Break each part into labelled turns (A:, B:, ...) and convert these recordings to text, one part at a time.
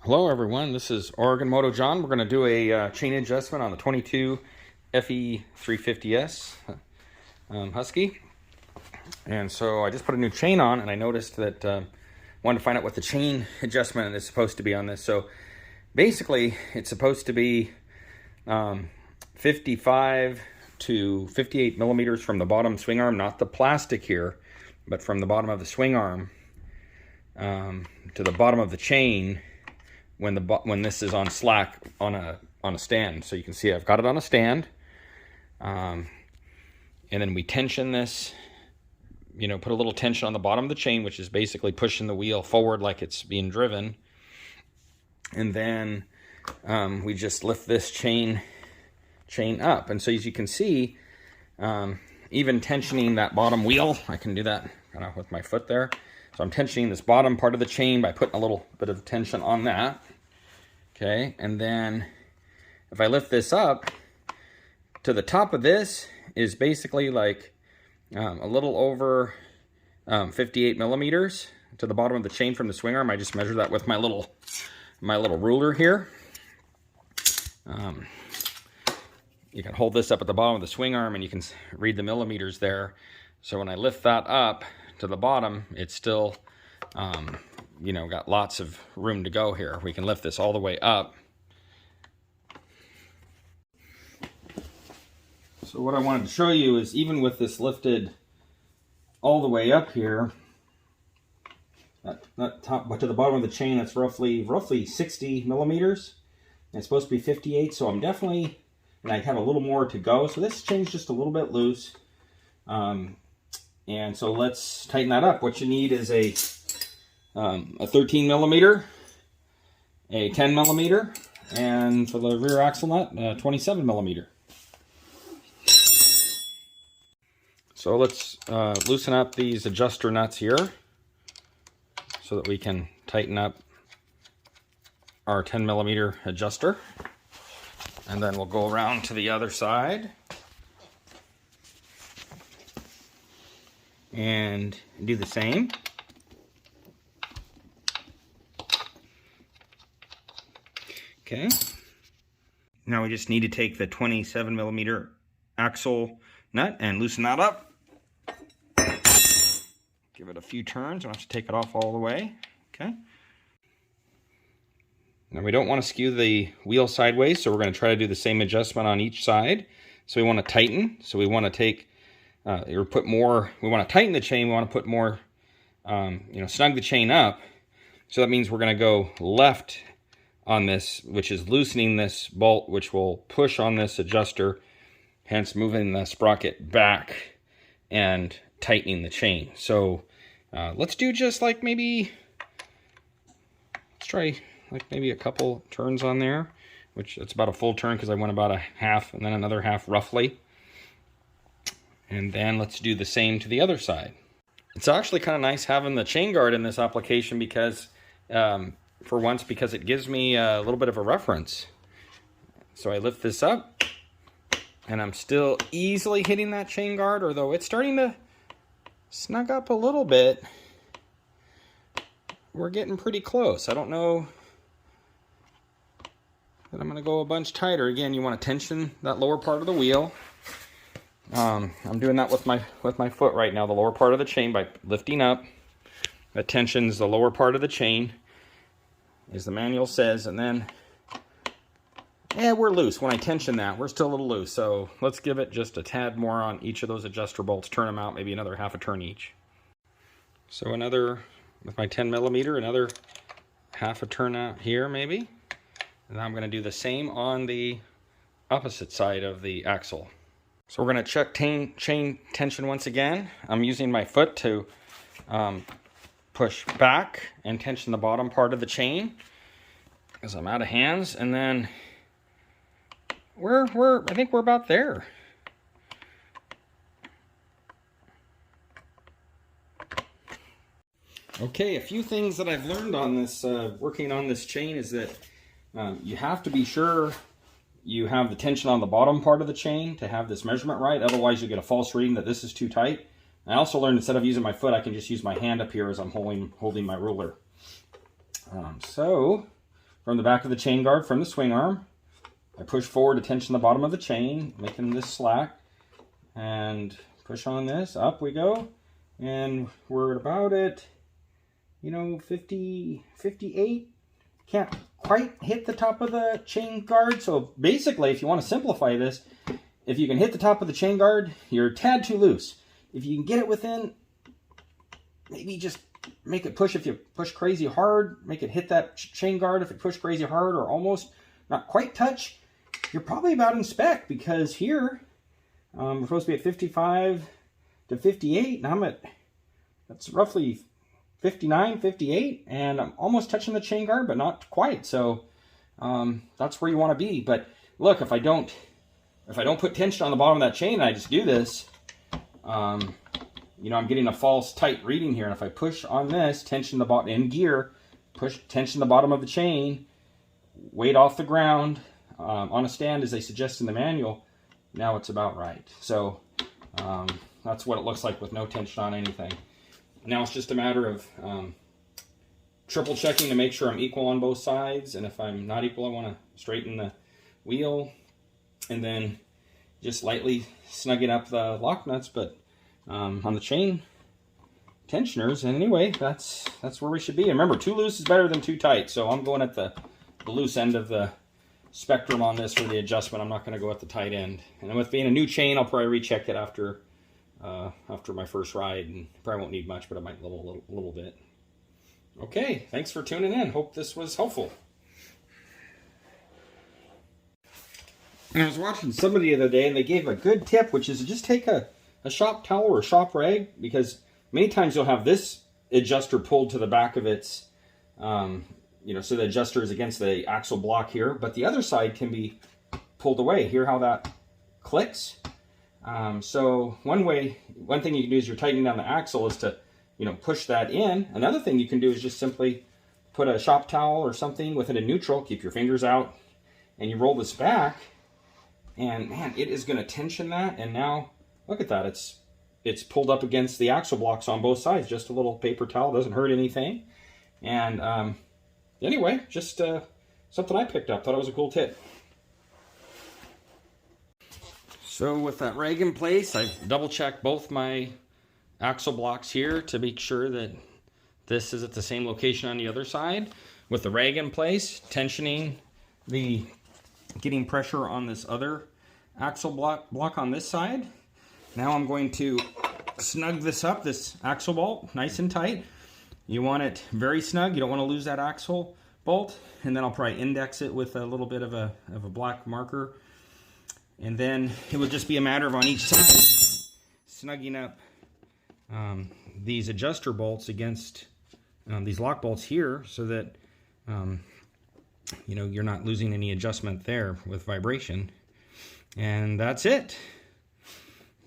A: Hello everyone, this is Oregon Moto John. We're going to do a chain adjustment on the 22 FE 350S Husky. And so I just put a new chain on and I noticed that I wanted to find out what the chain adjustment is supposed to be on this. So basically it's supposed to be 55 to 58 millimeters from the bottom swing arm, not the plastic here, but from the bottom of the swing arm to the bottom of the chain when this is on slack on a stand. So you can see I've got it on a stand, and then we tension this, put a little tension on the bottom of the chain, which is basically pushing the wheel forward like it's being driven, and then we just lift this chain up. And so as you can see, even tensioning that bottom wheel, I can do that kind of with my foot there. So I'm tensioning this bottom part of the chain by putting a little bit of tension on that. Okay, and then if I lift this up, to the top of this is basically like a little over 58 millimeters to the bottom of the chain from the swing arm. I just measure that with my little ruler here. You can hold this up at the bottom of the swing arm and you can read the millimeters there. So when I lift that up to the bottom, it's still got lots of room to go here. We can lift this all the way up. So what I wanted to show you is even with this lifted all the way up here, that top, but to the bottom of the chain, that's roughly 60 millimeters. And it's supposed to be 58, so I'm definitely, and I have a little more to go. So this chain's just a little bit loose. And so let's tighten that up. What you need is a 13 millimeter, a 10 millimeter, and for the rear axle nut, 27 millimeter. So let's loosen up these adjuster nuts here so that we can tighten up our 10 millimeter adjuster. And then we'll go around to the other side and do the same. Okay. Now we just need to take the 27 millimeter axle nut and loosen that up. Give it a few turns. I don't have to take it off all the way. Okay. Now we don't want to skew the wheel sideways, so we're going to try to do the same adjustment on each side. So we want to tighten. So we want to take or put more. We want to tighten the chain. We want to put more. Snug the chain up. So that means we're going to go left on this, which is loosening this bolt, which will push on this adjuster, hence moving the sprocket back and tightening the chain. So let's do just like let's try like maybe a couple turns on there, which it's about a full turn because I went about a half and then another half roughly. And then let's do the same to the other side. It's actually kind of nice having the chain guard in this application because for once, because it gives me a little bit of a reference. So I lift this up and I'm still easily hitting that chain guard, although it's starting to snug up a little bit. We're getting pretty close. I don't know that I'm going to go a bunch tighter. Again, you want to tension that lower part of the wheel. I'm doing that with my foot right now, the lower part of the chain, by lifting up. That tensions the lower part of the chain, as the manual says, and then we're loose. When I tension that, we're still a little loose. So let's give it just a tad more on each of those adjuster bolts, turn them out maybe another half a turn each. So another, with my 10 millimeter, another half a turn out here maybe. And I'm going to do the same on the opposite side of the axle. So we're going to check chain tension once again. I'm using my foot to push back and tension the bottom part of the chain because I'm out of hands, and then I think we're about there. Okay, a few things that I've learned on this working on this chain is that you have to be sure you have the tension on the bottom part of the chain to have this measurement right. Otherwise you get a false reading that this is too tight. I also learned instead of using my foot, I can just use my hand up here as I'm holding my ruler. So from the back of the chain guard from the swing arm. I push forward to tension the bottom of the chain, making this slack, and push on this, up we go, and we're at about at, you know, 50, 58. Can't quite hit the top of the chain guard. So basically, if you want to simplify this, if you can hit the top of the chain guard, you're a tad too loose. If you can get it within, maybe just make it push. If you push crazy hard, make it hit that chain guard. If it push crazy hard or almost not quite touch, you're probably about in spec, because here we're supposed to be at 55 to 58, and I'm at, that's roughly 59, 58, and I'm almost touching the chain guard, but not quite. So that's where you want to be. But look, if I don't put tension on the bottom of that chain and I just do this, you know, I'm getting a false tight reading here. And if I push on this, tension the bottom in gear, push tension the bottom of the chain, weight off the ground on a stand as they suggest in the manual, now it's about right. So that's what it looks like with no tension on anything. Now it's just a matter of triple checking to make sure I'm equal on both sides. And if I'm not equal, I want to straighten the wheel, and then just lightly snugging up the lock nuts, but on the chain tensioners. And anyway, that's where we should be. And remember, too loose is better than too tight. So I'm going at the loose end of the spectrum on this for the adjustment. I'm not going to go at the tight end. And with being a new chain, I'll probably recheck it after my first ride, and probably won't need much, but I might a little bit. Okay, thanks for tuning in. Hope this was helpful. And I was watching somebody the other day, and they gave a good tip, which is to just take a shop towel or a shop rag, because many times you'll have this adjuster pulled to the back of its, you know, so the adjuster is against the axle block here, but the other side can be pulled away. Hear how that clicks? So one thing you can do is you're tightening down the axle is to, you know, push that in. Another thing you can do is just simply put a shop towel or something with it in neutral, keep your fingers out, and you roll this back, and man, it is going to tension that. And now look at that. It's pulled up against the axle blocks on both sides. Just a little paper towel, doesn't hurt anything. And anyway, just something I picked up. Thought it was a cool tip. So with that rag in place, I've double checked both my axle blocks here to make sure that this is at the same location on the other side. With the rag in place, tensioning getting pressure on this other axle block on this side. Now I'm going to snug this up, this axle bolt, nice and tight. You want it very snug. You don't want to lose that axle bolt. And then I'll probably index it with a little bit of a black marker. And then it would just be a matter of on each side snugging up these adjuster bolts against these lock bolts here, so that you know, you're not losing any adjustment there with vibration. And that's it.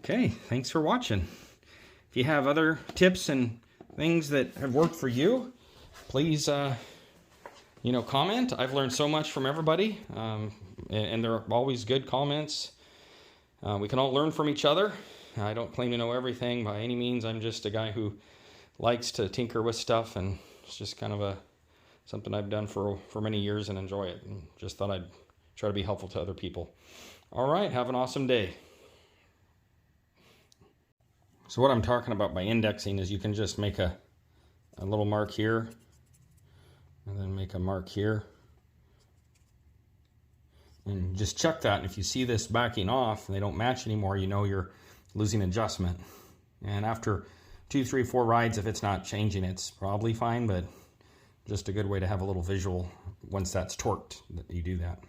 A: Okay, thanks for watching. If you have other tips and things that have worked for you, please you know, comment. I've learned so much from everybody, and they're always good comments. We can all learn from each other. I don't claim to know everything by any means. I'm just a guy who likes to tinker with stuff, and it's just kind of something I've done for many years and enjoy it, and just thought I'd try to be helpful to other people. All right, have an awesome day. So what I'm talking about by indexing is you can just make a little mark here, and then make a mark here, and just check that. And if you see this backing off and they don't match anymore, you know you're losing adjustment. And after 2, 3, 4 rides, if it's not changing, it's probably fine, but just a good way to have a little visual once that's torqued that you do that.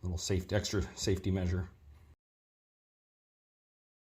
A: Little extra safety measure.